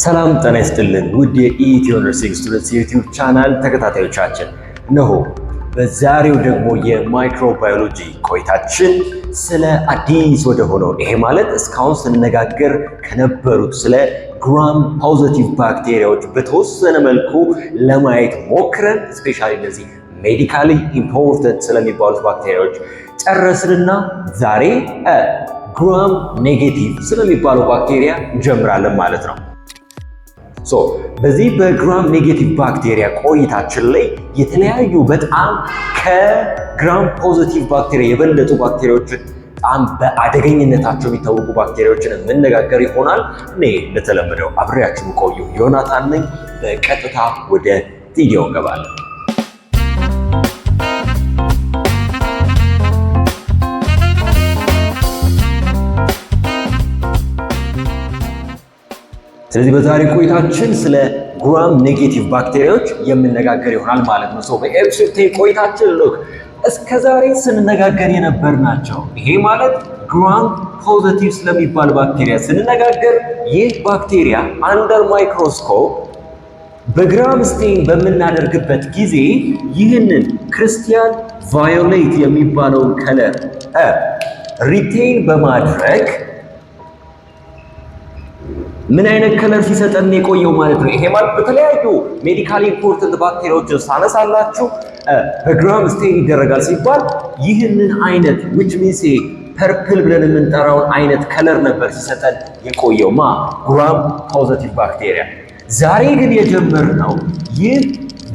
ሰላም ጤና ይስጥልን ውድ የኢትዮ ነርሲንግ ስቱደንትስ ዩቲዩብ ቻናል ተከታታዮቻችን፣ እነሆ በዛሬው ደግሞ የማይክሮባዮሎጂ ቆይታችን ስለ አዲስ ወደ ሆነው ይሄ ማለት እስካሁን ስንነጋገር ከነበሩት ስለ ግራም ፖዚቲቭ ባክቴሪያዎች በተወሰነ መልኩ ለማየት ሞክረን ስፔሻሊ እነዚህ ሜዲካሊ ኢምፖርታንት ስለሚባሉት ባክቴሪያዎች ጨረስንና ዛሬ ግራም ኔጌቲቭ ስለሚባለው ባክቴሪያ እንጀምራለን ማለት ነው። በዚህ በግራም ኔጌቲቭ ባክቴሪያ ቆይታችን ላይ የተለያዩ በጣም ከግራም ፖዚቲቭ ባክቴሪያ የበለጡ ባክቴሪያዎችን በጣም በአደገኝነታቸው የሚታወቁ ባክቴሪያዎችን የምንነጋገር ይሆናል። እኔ እንደተለመደው አብሬያችሁ ቆዩ ዮናታን ነኝ። በቀጥታ ወደ ቪዲዮ እንገባለን። ስለዚህ በዛሬ ቆይታችን ስለ ግራም ኔጌቲቭ ባክቴሪያዎች የምንነጋገር ይሆናል ማለት ነው። በኤፒሶድ ቆይታችን እስከዛሬ ስንነጋገር የነበርናቸው ይሄ ማለት ግራም ፖዚቲቭ ስለሚባል ባክቴሪያ ስንነጋገር ይህ ባክቴሪያ አንደር ማይክሮስኮፕ በግራም ስቴን በምናደርግበት ጊዜ ይህንን ክርስቲያን ቫዮሌት የሚባለውን ከለር ሪቴን በማድረግ ምን አይነት ከለር ሲሰጠን የቆየው ማለት ነው። ይሄ ማለት በተለያዩ ሜዲካሊ ኢምፖርታንት ባክቴሪያዎችን ሳነሳላችሁ በግራም ስቴን ይደረጋል ሲባል ይህንን አይነት which means ፐርፕል ብለን የምንጠራውን አይነት ከለር ነበር ሲሰጠን የቆየው ግራም ፖዚቲቭ ባክቴሪያ። ዛሬ ግን የጀመርነው ይህ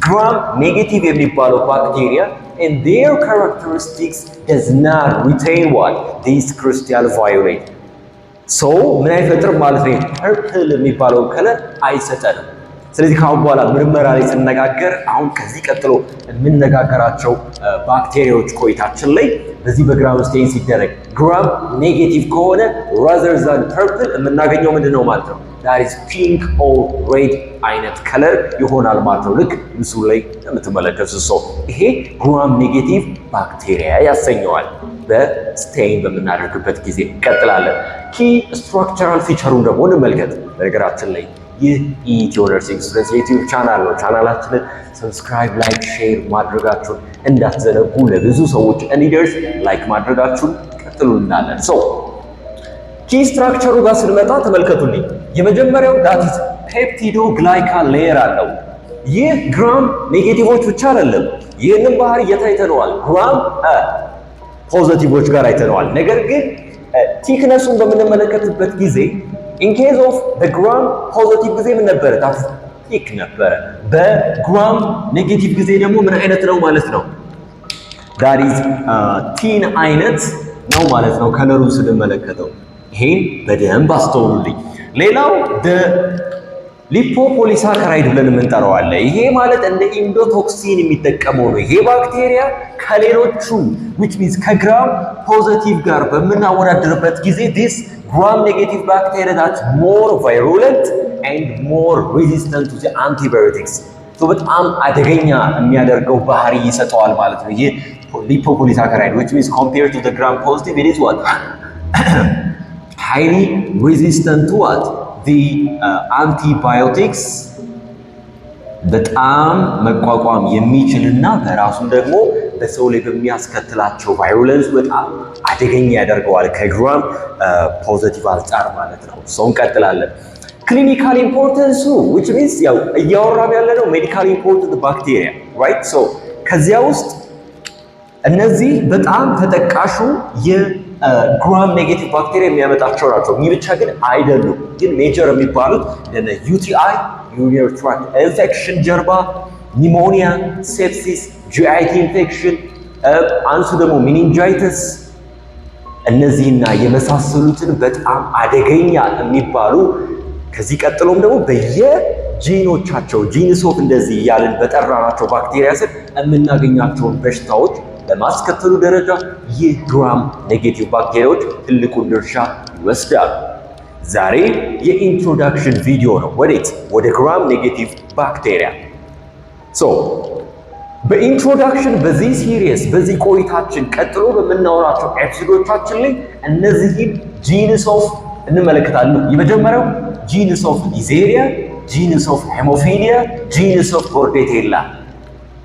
ግራም ኔጌቲቭ የሚባለው ባክቴሪያ and their characteristics does not retain what this crystal violet ምን አይፈጥርም ማለት ነው። ፐርፕል የሚባለው ከለር አይሰጠንም። ስለዚህ ከአሁን በኋላ ምርመራ ላይ ስንነጋገር አሁን ከዚህ ቀጥሎ የምንነጋገራቸው ባክቴሪያዎች ቆይታችን ላይ በዚህ በግራም ስቴን ሲደረግ ግራም ኔጌቲቭ ከሆነ rather than purple የምናገኘው ምንድን ነው ማለት ነው? that is pink or red አይነት ከለር ይሆናል ማለት ነው። ልክ ምስሉ ላይ የምትመለከቱት ይሄ ግራም ኔጌቲቭ ባክቴሪያ ያሰኘዋል። በስቴን በምናደርግበት ጊዜ እንቀጥላለን። ኪ ስትራክቸራል ፊቸሩን ደግሞ እንመልከት። በነገራችን ላይ ይህ ኢትዮ ነርሲንግ ስቱደንትስ ዩቲዩብ ቻናል ነው። ቻናላችንን ሰብስክራይብ፣ ላይክ፣ ሼር ማድረጋችሁን እንዳትዘነጉ። ለብዙ ሰዎች እንዲደርስ ላይክ ማድረጋችሁን ቀጥሉ እናለን። ኪ ስትራክቸሩ ጋር ስንመጣ ተመልከቱልኝ። የመጀመሪያው ዳቲስ ፔፕቲዶ ግላይካል ሌየር አለው። ይህ ግራም ኔጌቲቮች ብቻ አይደለም፣ ይህንን ባህሪ የታይተነዋል ግራም ፖዚቲቮች ጋር አይተነዋል። ነገር ግን ቲክነሱን በምንመለከትበት ጊዜ ኢን ኬዝ ኦፍ በግራም ፖዚቲቭ ጊዜ ምን ነበረ? ዳቲስ ቲክ ነበረ። በግራም ኔጌቲቭ ጊዜ ደግሞ ምን አይነት ነው ማለት ነው? ዳት ኢዝ ቲን አይነት ነው ማለት ነው። ከለሩን ስንመለከተው ይሄን በደንብ አስተውሉልኝ። ሌላው ሊፖፖሊሳካራይድ ብለን የምንጠራው አለ። ይሄ ማለት እንደ ኢንዶቶክሲን የሚጠቀመው ነው። ይሄ ባክቴሪያ ከሌሎቹ which means ከግራም ፖዚቲቭ ጋር በምናወዳድርበት ጊዜ this gram negative bacteria that's more virulent and more resistant to the antibiotics በጣም አደገኛ የሚያደርገው ባህሪ ይሰጠዋል ማለት ነው። ይሄ ሊፖፖሊሳካራይድ which means compared to the gram positive it is what highly resistant to what the antibiotics በጣም መቋቋም የሚችልና በራሱም ደግሞ በሰው ላይ በሚያስከትላቸው ቫዮለንስ በጣም አደገኛ ያደርገዋል ከግራም ፖዚቲቭ አንጻር ማለት ነው። እንቀጥላለን። ክሊኒካል ኢምፖርታንሱ which means ያው እያወራን ያለነው ሜዲካል ኢምፖርታንት ባክቴሪያ right ከዚያ ውስጥ እነዚህ በጣም ተጠቃሹ ግራም ኔጌቲቭ ባክቴሪያ የሚያመጣቸው ናቸው። ይህ ብቻ ግን አይደሉም። ግን ሜጀር የሚባሉት እንደ ዩቲአይ ዩሪነሪ ትራክት ኢንፌክሽን ጀርባ፣ ኒሞኒያ፣ ሴፕሲስ፣ ጂአይቲ ኢንፌክሽን አንሱ ደግሞ ሚኒንጃይተስ እነዚህና የመሳሰሉትን በጣም አደገኛ የሚባሉ ከዚህ ቀጥሎም ደግሞ በየጂኖቻቸው ጂንስ ኦፍ እንደዚህ እያልን በጠራናቸው ባክቴሪያ ስር የምናገኛቸውን በሽታዎች በማስከተሉ ደረጃ ይህ ግራም ኔጌቲቭ ባክቴሪያዎች ትልቁን ድርሻ ይወስዳሉ። ዛሬ የኢንትሮዳክሽን ቪዲዮ ነው። ወደ ግራም ኔጌቲቭ ባክቴሪያ። በኢንትሮዳክሽን በዚህ ሲሪየስ በዚህ ቆይታችን ቀጥሎ በምናወራቸው ኤፒሶዶቻችን ላይ እነዚህን ጂንስ ኦፍ እንመለከታለን። የመጀመሪያው ጂንስ ኦፍ ኒዜሪያ፣ ጂንስ ኦፍ ሄሞፊሊያ፣ ጂንስ ኦፍ ቦርዴቴላ።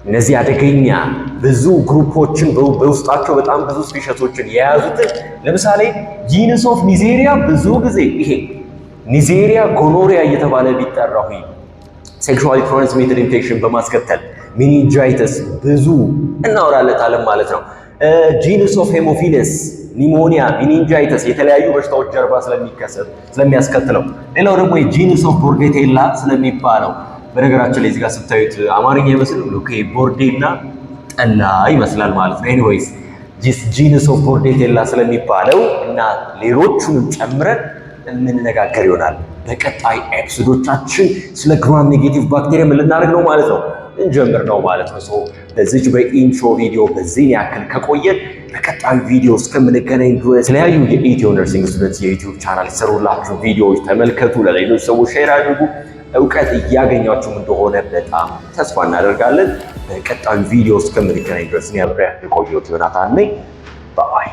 እነዚህ አደገኛ ብዙ ግሩፖችን በውስጣቸው በጣም ብዙ ስፔሸሶችን የያዙትን ለምሳሌ ጂንስ ኦፍ ኒዜሪያ ብዙ ጊዜ ይሄ ኒዜሪያ ጎኖሪያ እየተባለ ቢጠራው ሴክሹዋሊ ትራንስሚትድ ኢንፌክሽን በማስከተል ሚኒንጃይተስ ብዙ እናወራለታለን ማለት ነው። ጂንስ ኦፍ ሄሞፊለስ ኒሞኒያ፣ ሚኒንጃይተስ የተለያዩ በሽታዎች ጀርባ ስለሚያስከትለው። ሌላው ደግሞ የጂንስ ኦፍ ቦርዴቴላ ስለሚባለው በነገራችን ላይ እዚህ ጋር ስታዩት አማርኛ ይመስላል ኦኬ፣ ቦርዴና ጠላ ይመስላል ማለት ነው። ኤኒዌይስ ጂንስ ኦፍ ቦርዴቴላ ስለሚባለው እና ሌሎቹንም ጨምረን የምንነጋገር ይሆናል በቀጣይ ኤፒሶዶቻችን። ስለ ግራም ኔጌቲቭ ባክቴሪያ ምን ልናደርግ ነው ማለት ነው እንጀምር ነው ማለት ነው። በዚች በኢንትሮ ቪዲዮ በዚህ ያክል ከቆየን በቀጣዩ ቪዲዮ እስከምንገናኝ ድረስ የተለያዩ የኢትዮ ነርሲንግ ስቱደንትስ የዩቲዩብ ቻናል የሰሩላችሁ ቪዲዮዎች ተመልከቱ፣ ለሌሎች ሰዎች ሼር አድርጉ። እውቀት እያገኛችሁ እንደሆነ በጣም ተስፋ እናደርጋለን። በቀጣዩ ቪዲዮ እስከምንገናኝ ድረስ እኔ አብሬያችሁ የቆየሁት ዮናታን ነኝ። ባይ